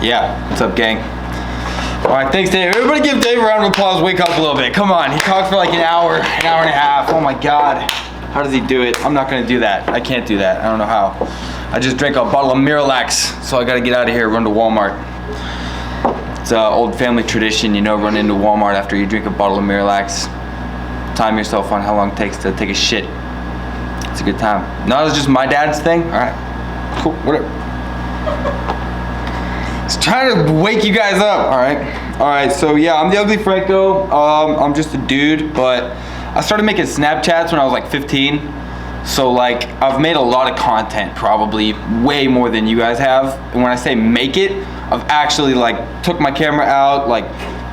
Yeah, what's up, gang? All right, thanks, Dave. Everybody give Dave a round of applause. Wake up a little bit. Come on, he talked for like an hour and a half. Oh my God, how does he do it? I'm not gonna do that. I can't do that. I don't know how. I just drank a bottle of Miralax, so I gotta get out of here, run to Walmart. It's an old family tradition, you know, run into Walmart after you drink a bottle of Miralax. Time yourself on how long it takes to take a shit. It's a good time. No, it's just my dad's thing. All right, cool, whatever. Just trying to wake you guys up, all right? So yeah, I'm the Ugly Franco. I'm just a dude, but I started making Snapchats when I was like 15. So like, I've made a lot of content, probably way more than you guys have. And when I say make it, I've actually like took my camera out, like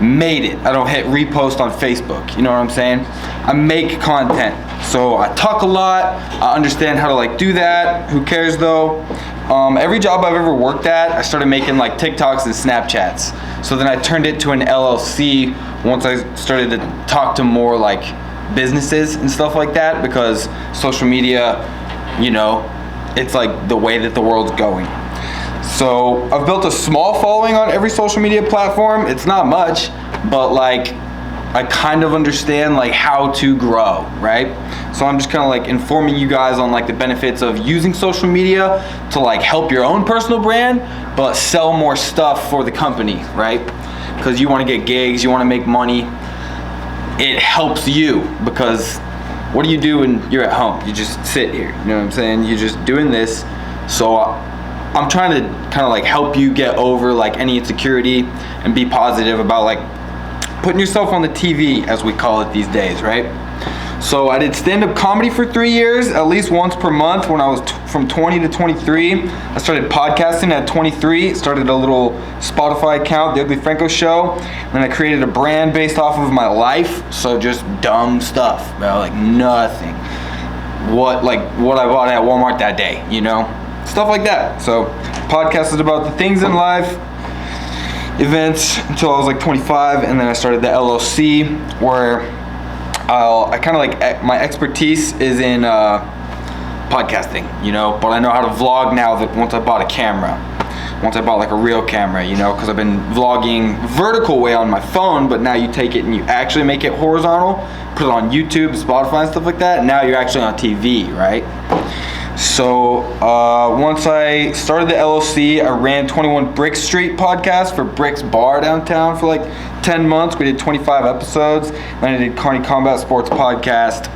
made it. I don't hit repost on Facebook, you know what I'm saying? I make content. So I talk a lot, I understand how to like do that. Who cares though? Every job I've ever worked at, I started making like TikToks and Snapchats. So then I turned it to an LLC once I started to talk to more like businesses and stuff like that, because social media, you know, it's like the way that the world's going. So I've built a small following on every social media platform. It's not much, but like I kind of understand like how to grow, right? So I'm just kind of like informing you guys on like the benefits of using social media to like help your own personal brand, but sell more stuff for the company, right? Because you want to get gigs, you want to make money. It helps you, because what do you do when you're at home? You just sit here, you know what I'm saying? You're just doing this. So I'm trying to kind of like help you get over like any insecurity and be positive about like putting yourself on the TV, as we call it these days, right? So I did stand-up comedy for 3 years, at least once per month when I was from 20 to 23. I started podcasting at 23, started a little Spotify account, The Ugly Franco Show. Then I created a brand based off of my life, so just dumb stuff, bro, like nothing. What I bought at Walmart that day, you know? Stuff like that. So podcast is about the things in life, events, until I was like 25, and then I started the LLC, where I kind of like, my expertise is in podcasting, you know, but I know how to vlog now that once I bought a camera. Once I bought like a real camera, you know, because I've been vlogging vertical way on my phone, but now you take it and you actually make it horizontal, put it on YouTube, Spotify and stuff like that, and now you're actually on TV, right? So once I started the LLC, I ran 21 Brick Street podcast for Brick's Bar downtown for like 10 months. We did 25 episodes. Then I did Carney Combat Sports podcast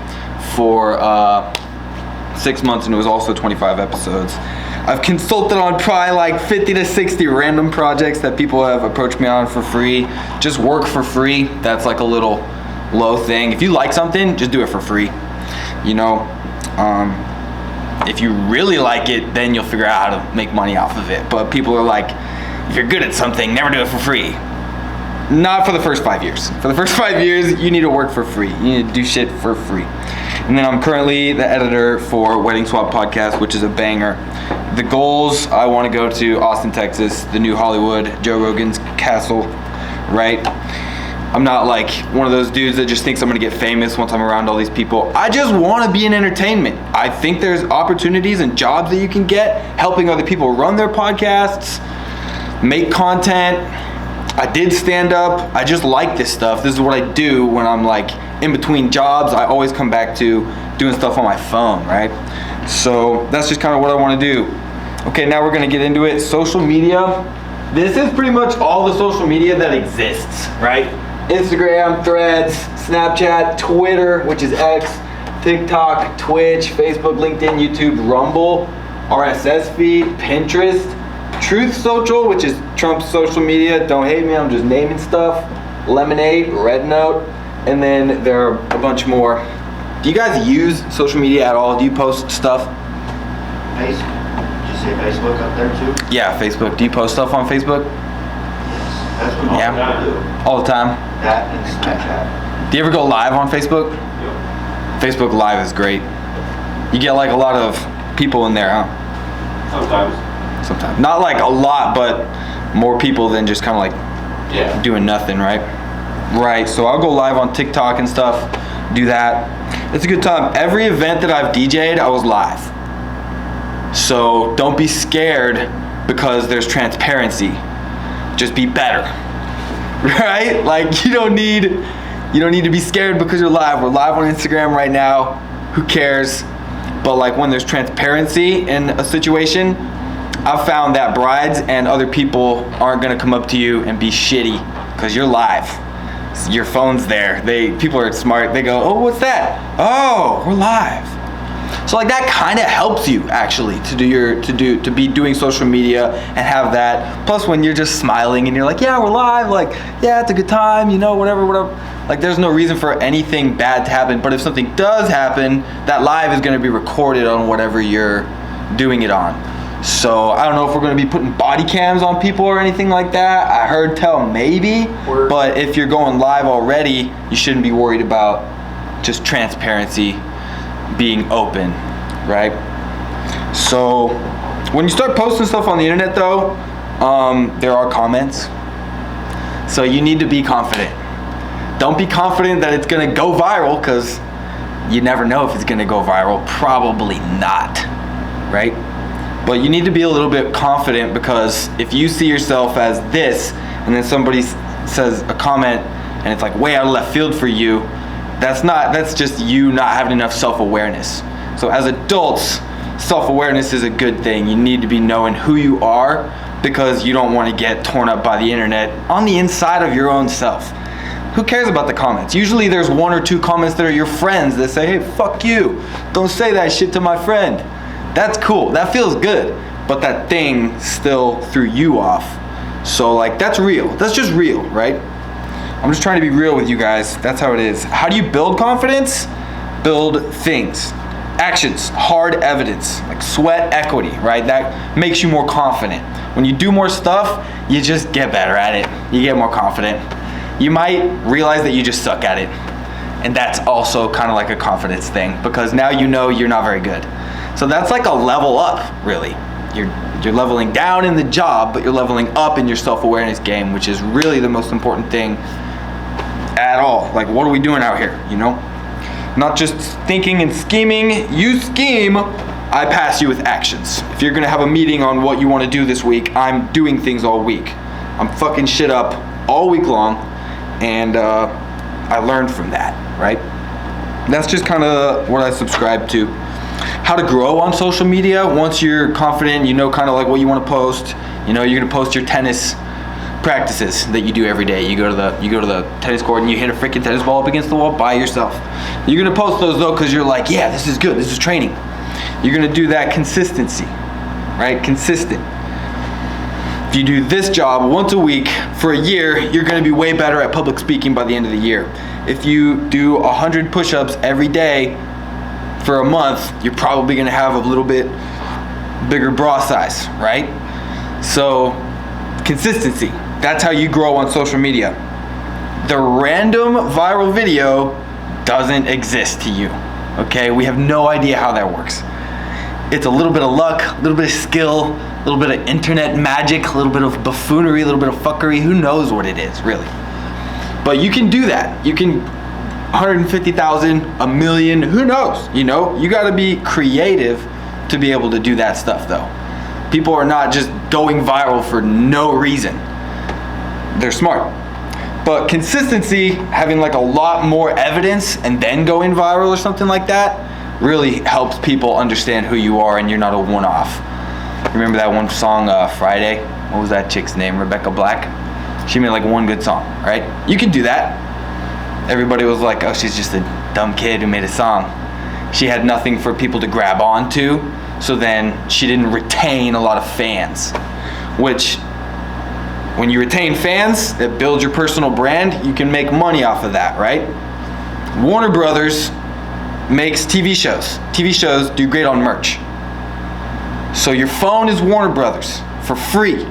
for 6 months, and it was also 25 episodes. I've consulted on probably like 50 to 60 random projects that people have approached me on for free. Just work for free. That's like a little low thing. If you like something, just do it for free. You know, if you really like it, then you'll figure out how to make money off of it. But people are like, if you're good at something, never do it for free. Not for the first 5 years. For the first 5 years, you need to work for free. You need to do shit for free. And then I'm currently the editor for Wedding Swap Podcast, which is a banger. The goals, I want to go to Austin, Texas, the new Hollywood, Joe Rogan's castle, right? I'm not like one of those dudes that just thinks I'm gonna get famous once I'm around all these people. I just wanna be in entertainment. I think there's opportunities and jobs that you can get helping other people run their podcasts, make content. I did stand up. I just like this stuff. This is what I do when I'm like in between jobs. I always come back to doing stuff on my phone, right? So that's just kind of what I wanna do. Okay, now we're gonna get into it. Social media. This is pretty much all the social media that exists, right? Instagram, Threads, Snapchat, Twitter, which is X, TikTok, Twitch, Facebook, LinkedIn, YouTube, Rumble, RSS feed, Pinterest, Truth Social, which is Trump's social media. Don't hate me, I'm just naming stuff. Lemonade, Red Note, and then there are a bunch more. Do you guys use social media at all? Do you post stuff? Facebook? Did you say Facebook up there too? Yeah, Facebook. Do you post stuff on Facebook? That's what I do. All the time? That and Snapchat. Do you ever go live on Facebook? Yeah. Facebook Live is great. You get like a lot of people in there, huh? Sometimes. Not like a lot, but more people than just kind of like doing nothing, right? Right, so I'll go live on TikTok and stuff, do that. It's a good time. Every event that I've DJ'd, I was live. So don't be scared because there's transparency. just be better, right? Like you don't need to be scared because you're live. We're live on Instagram right now. Who cares? But like when there's transparency in a situation, I've found that brides and other people aren't gonna come up to you and be shitty because you're live. Your phone's there. People are smart. They go, oh, what's that? Oh, we're live. So like that kind of helps you actually to be doing social media and have that. Plus when you're just smiling and you're like, yeah, we're live, like, yeah, it's a good time, you know, whatever. Like there's no reason for anything bad to happen. But if something does happen, that live is gonna be recorded on whatever you're doing it on. So I don't know if we're gonna be putting body cams on people or anything like that. I heard tell maybe, but if you're going live already, you shouldn't be worried about just transparency being open, right? So when you start posting stuff on the internet though, there are comments. So you need to be confident. Don't be confident that it's gonna go viral because you never know if it's gonna go viral. Probably not, right? But you need to be a little bit confident because if you see yourself as this and then somebody says a comment and it's like way out of left field for you, that's just you not having enough self-awareness. So as adults, self-awareness is a good thing. You need to be knowing who you are because you don't want to get torn up by the internet on the inside of your own self. Who cares about the comments? Usually there's one or two comments that are your friends that say, hey, fuck you. Don't say that shit to my friend. That's cool. That feels good. But that thing still threw you off. So like that's real. That's just real, right? I'm just trying to be real with you guys. That's how it is. How do you build confidence? Build things. Actions, hard evidence, like sweat equity, right? That makes you more confident. When you do more stuff, you just get better at it. You get more confident. You might realize that you just suck at it. And that's also kind of like a confidence thing because now you know you're not very good. So that's like a level up, really. You're leveling down in the job, but you're leveling up in your self-awareness game, which is really the most important thing at all. Like, what are we doing out here, you know? Not just thinking and scheming. You scheme, I pass you with actions. If you're gonna have a meeting on what you wanna do this week, I'm doing things all week. I'm fucking shit up all week long, and I learned from that, right? That's just kind of what I subscribe to. How to grow on social media. Once you're confident, you know kind of like what you want to post. You know you're gonna post your tennis practices that you do every day. You go to the tennis court and you hit a freaking tennis ball up against the wall by yourself. You're gonna post those though because you're like, yeah, this is good. This is training. You're gonna do that consistency, right? Consistent. If you do this job once a week for a year, you're gonna be way better at public speaking by the end of the year. If you do 100 push-ups every day for a month, you're probably gonna have a little bit bigger bra size, right? So consistency, that's how you grow on social media. The random viral video doesn't exist to you, okay? We have no idea how that works. It's a little bit of luck, a little bit of skill, a little bit of internet magic, a little bit of buffoonery, a little bit of fuckery. Who knows what it is, really? But you can do that. You can 150,000, a million, who knows? You know, you gotta be creative to be able to do that stuff though. People are not just going viral for no reason. They're smart. But consistency, having like a lot more evidence and then going viral or something like that, really helps people understand who you are and you're not a one-off. Remember that one song, Friday? What was that chick's name? Rebecca Black? She made like one good song, right? You can do that. Everybody was like, oh, she's just a dumb kid who made a song. She had nothing for people to grab onto, so then she didn't retain a lot of fans. Which, when you retain fans that build your personal brand, you can make money off of that, right? Warner Brothers makes TV shows. TV shows do great on merch. So your phone is Warner Brothers for free.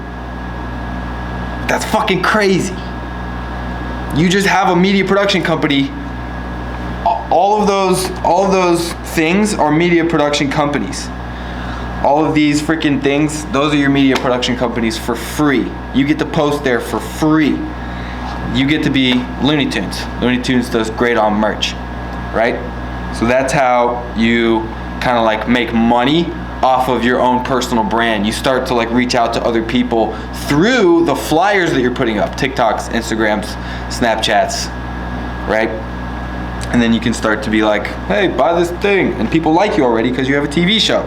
That's fucking crazy. You just have a media production company. All of those things are media production companies. All of these freaking things, those are your media production companies for free. You get to post there for free. You get to be Looney Tunes. Looney Tunes does great on merch, right? So that's how you kind of like make money off of your own personal brand. You start to like reach out to other people through the flyers that you're putting up, TikToks, Instagrams, Snapchats, right? And then you can start to be like, hey, buy this thing. And people like you already because you have a TV show.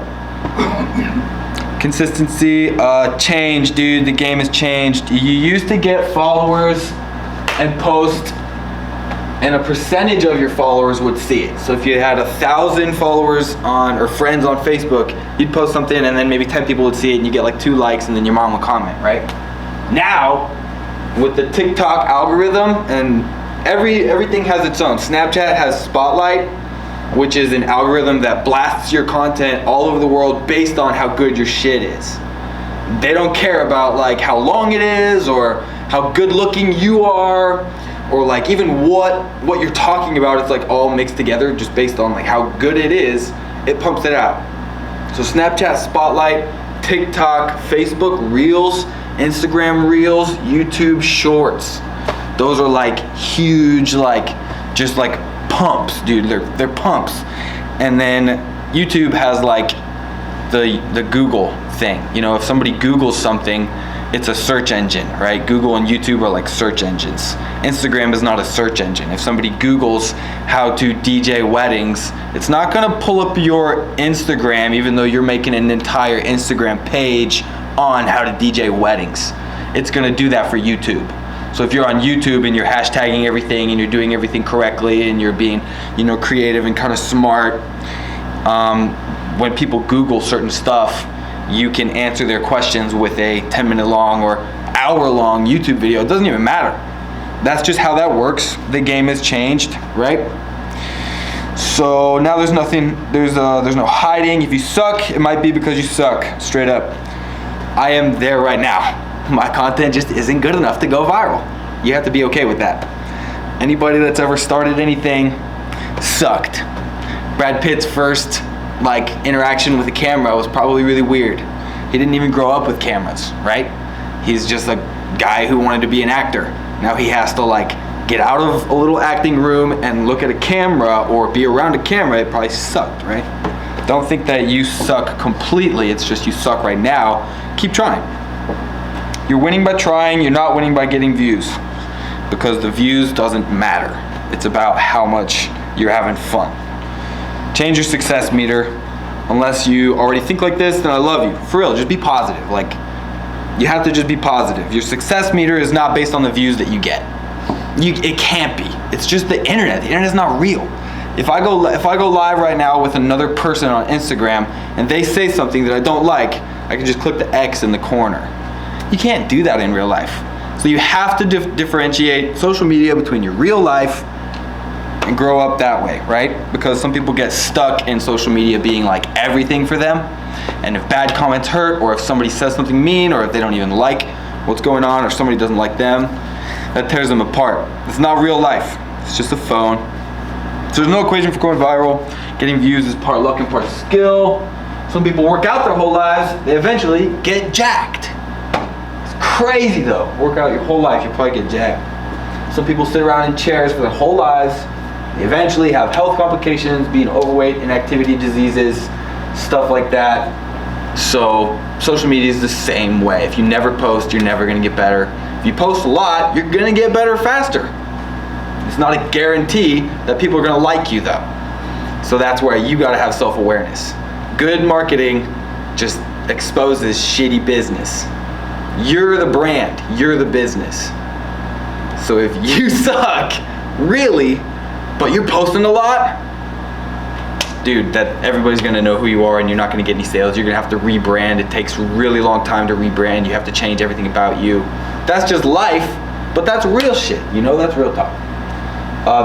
Consistency, change, dude. The game has changed. You used to get followers and post, and a percentage of your followers would see it. So if you had 1,000 followers on or friends on Facebook, you'd post something and then maybe 10 people would see it and you get like 2 likes and then your mom would comment, right? Now, with the TikTok algorithm and everything has its own. Snapchat has Spotlight, which is an algorithm that blasts your content all over the world based on how good your shit is. They don't care about like how long it is or how good looking you are, or like even what you're talking about. It's like all mixed together just based on like how good it is. It pumps it out. So Snapchat Spotlight, TikTok, Facebook Reels, Instagram Reels, YouTube Shorts. Those are like huge, like just like pumps, dude. They're pumps. And then YouTube has like the Google thing. You know, if somebody Googles something, it's a search engine, right? Google and YouTube are like search engines. Instagram is not a search engine. If somebody Googles how to DJ weddings, it's not gonna pull up your Instagram, even though you're making an entire Instagram page on how to DJ weddings. It's gonna do that for YouTube. So if you're on YouTube and you're hashtagging everything and you're doing everything correctly and you're being, you know, creative and kind of smart, when people Google certain stuff, you can answer their questions with a 10-minute long or hour-long YouTube video. It doesn't even matter. That's just how that works. The game has changed, right? So now there's nothing, there's no hiding. If you suck, it might be because you suck, straight up. I am there right now. My content just isn't good enough to go viral. You have to be okay with that. Anybody that's ever started anything sucked. Brad Pitt's first like interaction with a camera was probably really weird. He didn't even grow up with cameras, right? He's just a guy who wanted to be an actor. Now he has to like get out of a little acting room and look at a camera or be around a camera. It probably sucked, right? Don't think that you suck completely. It's just you suck right now. Keep trying. You're winning by trying. You're not winning by getting views, because the views doesn't matter. It's about how much you're having fun. Change your success meter. Unless you already think like this, then I love you. For real, just be positive. Like, you have to just be positive. Your success meter is not based on the views that you get. It can't be. It's just the internet. The internet's not real. If I go live right now with another person on Instagram and they say something that I don't like, I can just click the X in the corner. You can't do that in real life. So you have to differentiate social media between your real life and grow up that way, right? Because some people get stuck in social media being like everything for them. And if bad comments hurt, or if somebody says something mean, or if they don't even like what's going on, or somebody doesn't like them, that tears them apart. It's not real life. It's just a phone. So there's no equation for going viral. Getting views is part luck and part skill. Some people work out their whole lives. They eventually get jacked. It's crazy though. Work out your whole life, you probably get jacked. Some people sit around in chairs for their whole lives. They eventually have health complications, being overweight, inactivity diseases, stuff like that. So social media is the same way. If you never post, you're never gonna get better. If you post a lot, you're gonna get better faster. It's not a guarantee that people are gonna like you though. So that's where you gotta have self-awareness. Good marketing just exposes shitty business. You're the brand, you're the business. So if you suck, really, but you're posting a lot, dude, that everybody's gonna know who you are and you're not gonna get any sales. You're gonna have to rebrand. It takes a really long time to rebrand. You have to change everything about you. That's just life, but that's real shit. You know, that's real talk.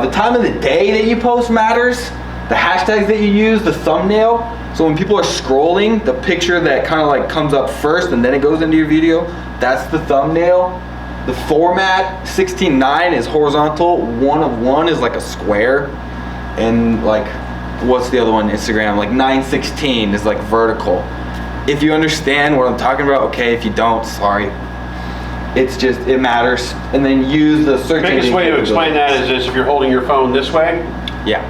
The time of the day that you post matters. The hashtags that you use, the thumbnail. So when people are scrolling, the picture that kind of like comes up first and then it goes into your video, that's the thumbnail. The format, 16:9 is horizontal, 1 of 1 is like a square, and like, what's the other one, Instagram, like 9:16 is like vertical. If you understand what I'm talking about, okay. If you don't, sorry. It's just, it matters. And then use the search engine. The biggest way to explain that is this: if you're holding your phone this way, yeah,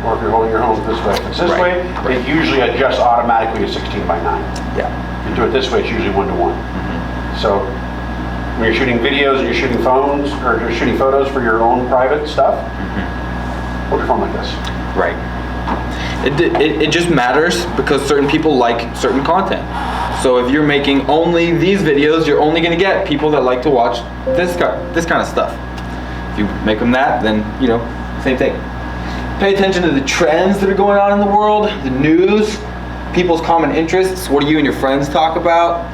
or if you're holding your phone this way. If it's this way, it usually adjusts automatically to 16 by 9. Yeah. If you do it this way, it's usually 1-to-1. So when you're shooting videos and you're shooting phones, or you're shooting photos for your own private stuff, hold your phone like this. Right. It just matters because certain people like certain content. So if you're making only these videos, you're only gonna get people that like to watch this kind of stuff. If you make them that, then, you know, same thing. Pay attention to the trends that are going on in the world, the news, people's common interests. What do you and your friends talk about?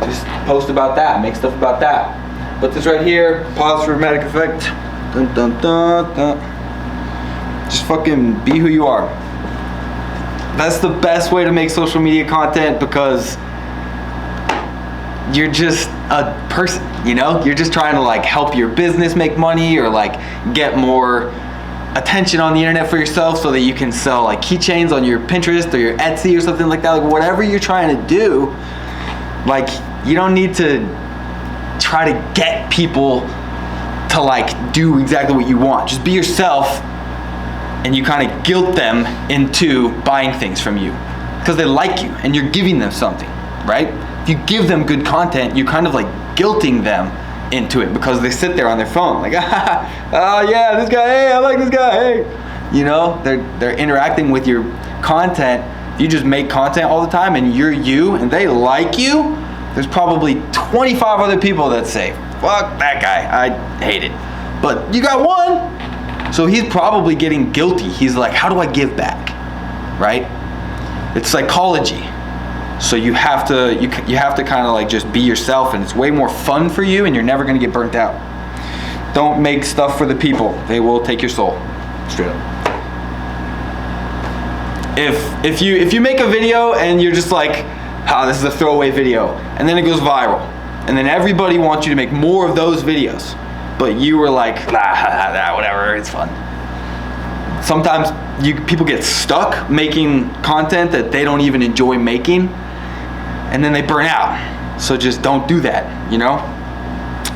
Just post about that, make stuff about that. Put this right here, pause for dramatic effect. Dun, dun, dun, dun. Just fucking be who you are. That's the best way to make social media content because you're just a person, you know? You're just trying to like help your business make money or like get more attention on the internet for yourself so that you can sell like keychains on your Pinterest or your Etsy or something like that. Like whatever you're trying to do, like you don't need to try to get people to like do exactly what you want. Just be yourself and you kind of guilt them into buying things from you because they like you and you're giving them something, right? If you give them good content, you're kind of like guilting them into it because they sit there on their phone like, oh yeah, this guy, hey, I like this guy, hey. You know, they're interacting with your content. If you just make content all the time and you're you and they like you, there's probably 25 other people that say, fuck that guy, I hate it. But you got one. So he's probably getting guilty. He's like, how do I give back, right? It's psychology. So you have to kind of like just be yourself and it's way more fun for you and you're never gonna get burnt out. Don't make stuff for the people. They will take your soul, straight up. If you make a video and you're just like, this is a throwaway video, and then it goes viral, and then everybody wants you to make more of those videos, but you were like, whatever, it's fun. Sometimes people get stuck making content that they don't even enjoy making, and then they burn out. So just don't do that, you know?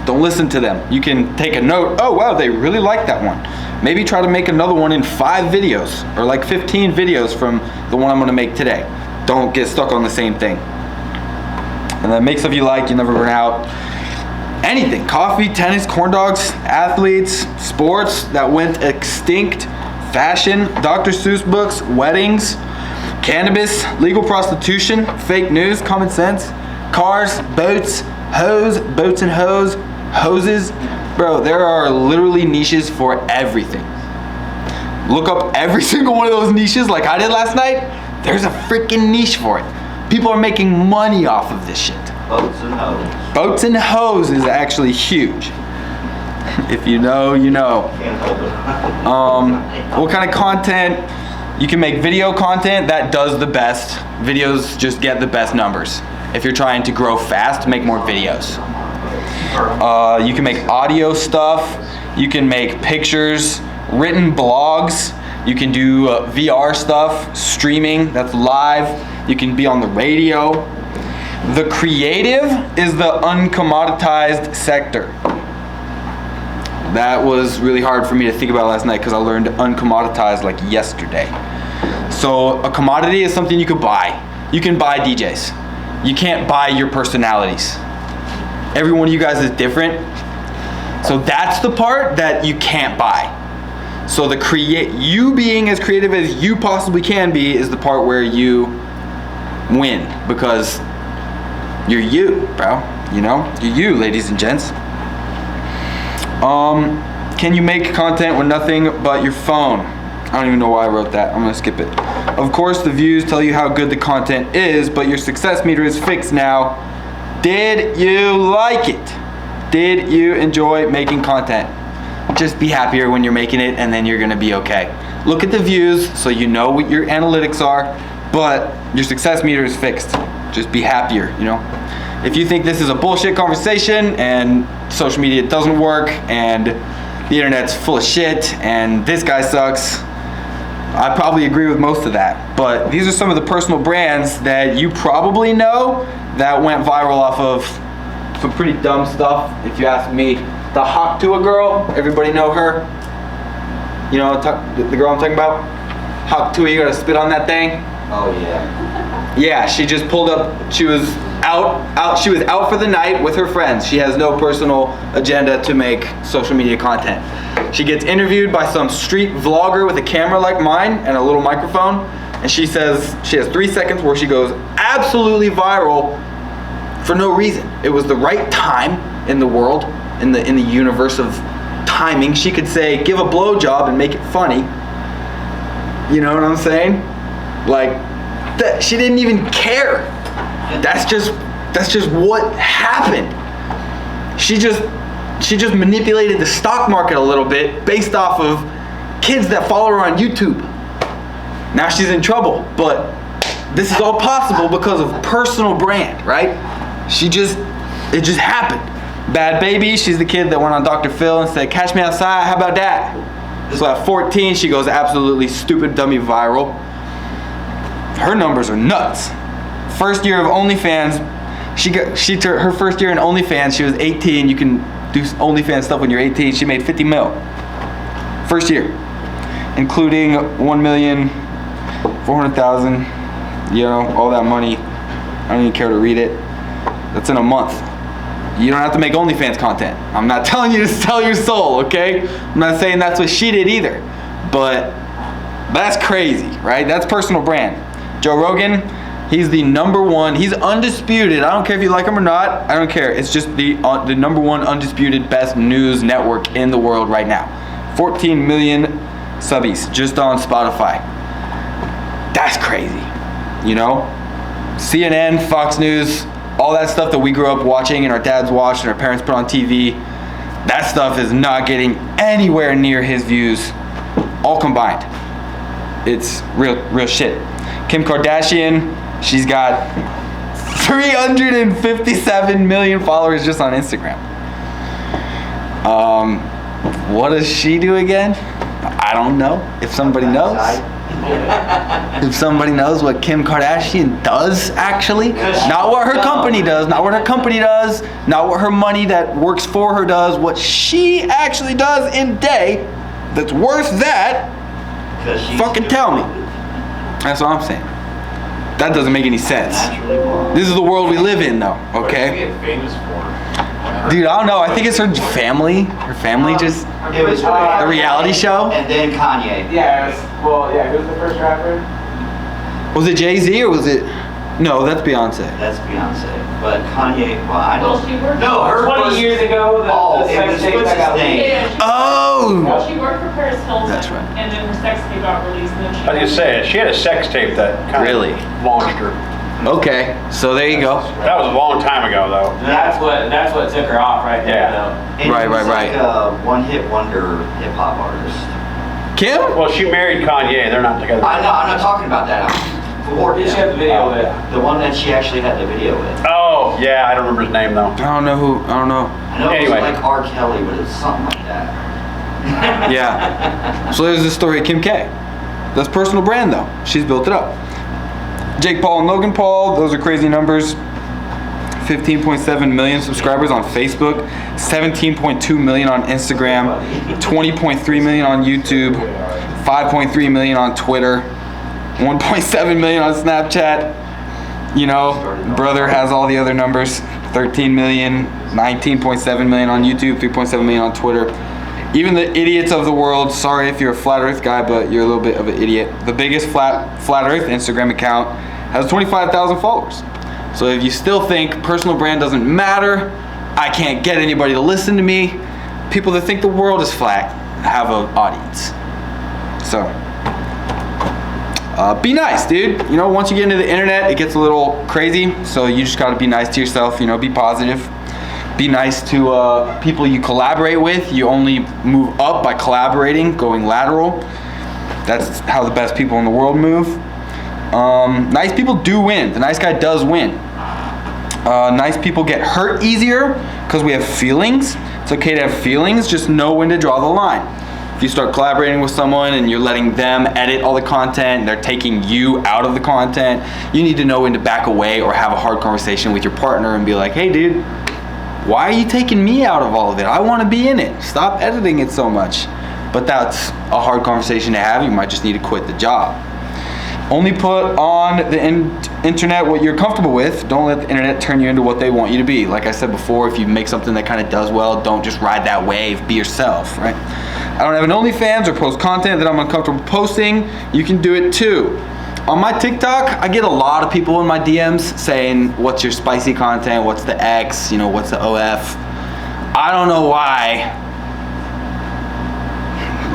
Don't listen to them. You can take a note, oh wow, they really like that one. Maybe try to make another one in 5 videos, or like 15 videos from the one I'm gonna make today. Don't get stuck on the same thing. And then make stuff you like, you never burn out. Anything, coffee, tennis, corn dogs, athletes, sports that went extinct, fashion, Dr. Seuss books, weddings, cannabis, legal prostitution, fake news, common sense, cars, boats, boats and hoses. Bro, there are literally niches for everything. Look up every single one of those niches like I did last night. There's a freaking niche for it. People are making money off of this shit. Boats and hoes. Boats and hoes is actually huge. If you know, you know. Can't hold it. What kind of content? You can make video content that does the best. Videos just get the best numbers. If you're trying to grow fast, make more videos. You can make audio stuff. You can make pictures, written blogs. You can do VR stuff, streaming, that's live. You can be on the radio. The creative is the uncommoditized sector. That was really hard for me to think about last night because I learned uncommoditized like yesterday. So a commodity is something you could buy. You can buy DJs. You can't buy your personalities. Every one of you guys is different. So that's the part that you can't buy. So you being as creative as you possibly can be is the part where you win because you're you, bro. You know, you're you, ladies and gents. Can you make content with nothing but your phone? I don't even know why I wrote that. I'm gonna skip it. Of course, the views tell you how good the content is, but your success meter is fixed now. Did you like it? Did you enjoy making content? Just be happier when you're making it and then you're gonna be okay. Look at the views so you know what your analytics are, but your success meter is fixed. Just be happier, you know? If you think this is a bullshit conversation and social media doesn't work and the internet's full of shit and this guy sucks, I probably agree with most of that. But these are some of the personal brands that you probably know that went viral off of some pretty dumb stuff, if you ask me. The Hawk to a girl, everybody know her? You know the girl I'm talking about? How Tui, you gotta spit on that thing? Oh, yeah. Yeah, she just pulled up. She was She was out for the night with her friends. She has no personal agenda to make social media content. She gets interviewed by some street vlogger with a camera like mine and a little microphone, and she says she has 3 seconds where she goes absolutely viral for no reason. It was the right time in the world, in the universe of timing. She could say, give a blowjob and make it funny. You know what I'm saying? Like, that, she didn't even care. That's just what happened. She just manipulated the stock market a little bit based off of kids that follow her on YouTube. Now she's in trouble, but this is all possible because of personal brand, right? It just happened. Bad Baby, she's the kid that went on Dr. Phil and said, catch me outside, how about that? So at 14, she goes absolutely stupid dummy viral. Her numbers are nuts. First year of OnlyFans, her first year in OnlyFans, she was 18. You can do OnlyFans stuff when you're 18. She made 50 mil. First year, including 1,400,000. You know, all that money. I don't even care to read it. That's in a month. You don't have to make OnlyFans content. I'm not telling you to sell your soul, okay? I'm not saying that's what she did either. But that's crazy, right? That's personal brand. Joe Rogan, he's the number one. He's undisputed. I don't care if you like him or not. I don't care. It's just the number one undisputed best news network in the world right now. 14 million subbies just on Spotify. That's crazy, you know? CNN, Fox News, all that stuff that we grew up watching and our dads watched and our parents put on TV, that stuff is not getting anywhere near his views, all combined. It's real shit. Kim Kardashian, she's got 357 million followers just on Instagram. What does she do again? I don't know. If somebody knows. If somebody knows what Kim Kardashian does, actually, not what her company does, not what her money that works for her does, what she actually does in day that's worth that, fucking tell me. That's what I'm saying. That doesn't make any sense. This is the world we live in, though, okay? What did she get famous for? Dude, I don't know. I think it's her family. Her family just... It was The reality show? And then Kanye. Yeah, who was the first rapper? Was it Jay-Z or was it... No, that's Beyonce. That's Beyonce. But Kanye, well, I know. Well, she worked No, her 20 was, years ago, the it sex was tape what's that got his leaked. name? Oh! Well, she worked for Paris Hilton. That's right. And then her sex tape got released. And then she I was just saying, she had a sex tape that kind Really? of launched her. Okay, so there you go. That was a long time ago, though. That's what took her off right there, Yeah. though. And Right, he was right, like a one-hit wonder hip-hop artist. Kim? Well, she married Kanye. They're not together. I know, I'm not talking about that. Before Did she him. have the video with? The one that she actually had the video with. Oh, yeah, I don't remember his name, though. I don't know. I know Anyway. it was like R. Kelly, but it's something like that. Yeah. So there's this story of Kim K. That's personal brand, though. She's built it up. Jake Paul and Logan Paul, those are crazy numbers. 15.7 million subscribers on Facebook, 17.2 million on Instagram, 20.3 million on YouTube, 5.3 million on Twitter, 1.7 million on Snapchat. You know, brother has all the other numbers. 13 million, 19.7 million on YouTube, 3.7 million on Twitter. Even the idiots of the world, sorry if you're a flat earth guy, but you're a little bit of an idiot. The biggest flat earth Instagram account has 25,000 followers. So if you still think personal brand doesn't matter, I can't get anybody to listen to me, people that think the world is flat have an audience. So, be nice, dude. You know, once you get into the internet, it gets a little crazy. So you just gotta be nice to yourself, you know, be positive. Be nice to people you collaborate with. You only move up by collaborating, going lateral. That's how the best people in the world move. Nice people do win. The nice guy does win. Nice people get hurt easier because we have feelings. It's okay to have feelings, just know when to draw the line. If you start collaborating with someone and you're letting them edit all the content and they're taking you out of the content, you need to know when to back away or have a hard conversation with your partner and be like, hey dude, why are you taking me out of all of it? I want to be in it. Stop editing it so much. but that's a hard conversation to have. You might just need to quit the job. Only put on the internet what you're comfortable with. Don't let the internet turn you into what they want you to be. Like I said before, if you make something that kind of does well, don't just ride that wave. Be yourself, right? I don't have an OnlyFans or post content that I'm uncomfortable posting. You can do it too. On my TikTok, I get a lot of people in my DMs saying, what's your spicy content? What's the X? You know, what's the OF? I don't know why.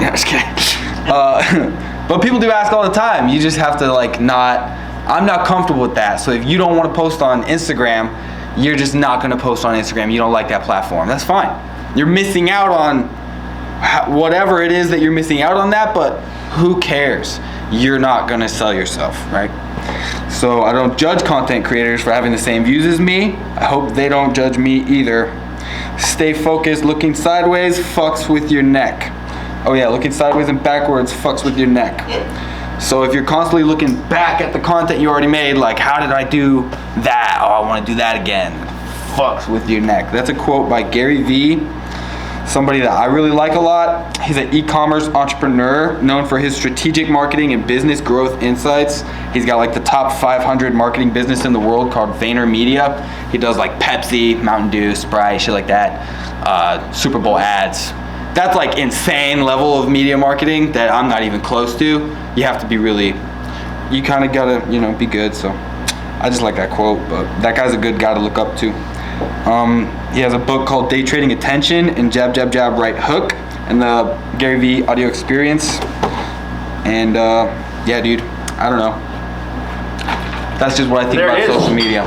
Yeah, just kidding. But people do ask all the time. You just have to I'm not comfortable with that. So if you don't want to post on Instagram, you're just not going to post on Instagram. You don't like that platform. That's fine. You're missing out on whatever it is that you're missing out on that, but who cares? You're not going to sell yourself, right? So I don't judge content creators for having the same views as me. I hope they don't judge me either. Stay focused. Looking sideways fucks with your neck. Oh yeah, looking sideways and backwards fucks with your neck. So if you're constantly looking back at the content you already made, like, how did I do that? Oh, I want to do that again. Fucks with your neck. That's a quote by Gary Vee, somebody that I really like a lot. He's an e-commerce entrepreneur known for his strategic marketing and business growth insights. He's got the top 500 marketing business in the world called VaynerMedia. He does Pepsi, Mountain Dew, Sprite, shit like that. Super Bowl ads. That's insane level of media marketing that I'm not even close to. You have to be you kind of gotta, be good. So I just like that quote, but that guy's a good guy to look up to. He has a book called Day Trading Attention and Jab, Jab, Jab, Right Hook, and the Gary Vee audio experience. And yeah, dude, I don't know. That's just what I think There about it is. social media.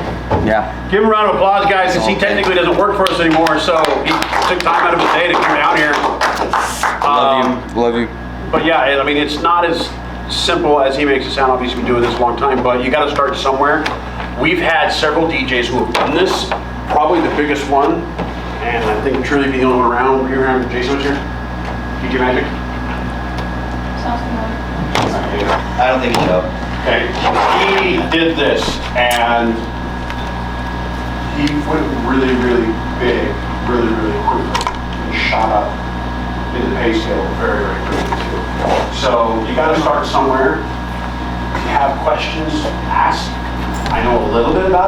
Yeah. Give him a round of applause, guys, since he technically doesn't work for us anymore, so he took time out of his day to come down here. Love you. But yeah, I mean, it's not as simple as he makes it sound. Obviously, we've been doing this a long time, but you got to start somewhere. We've had several DJs who have done this. Probably the biggest one, and I think truly be the only one around. Were you around? Jason was here? DJ Magic? Sounds familiar. I don't think so. Okay, he did this, and he went really, really big, really, really quickly, and shot up in the pay scale very, very quickly too. So you got to start somewhere. If you have questions, ask. I know a little bit about it.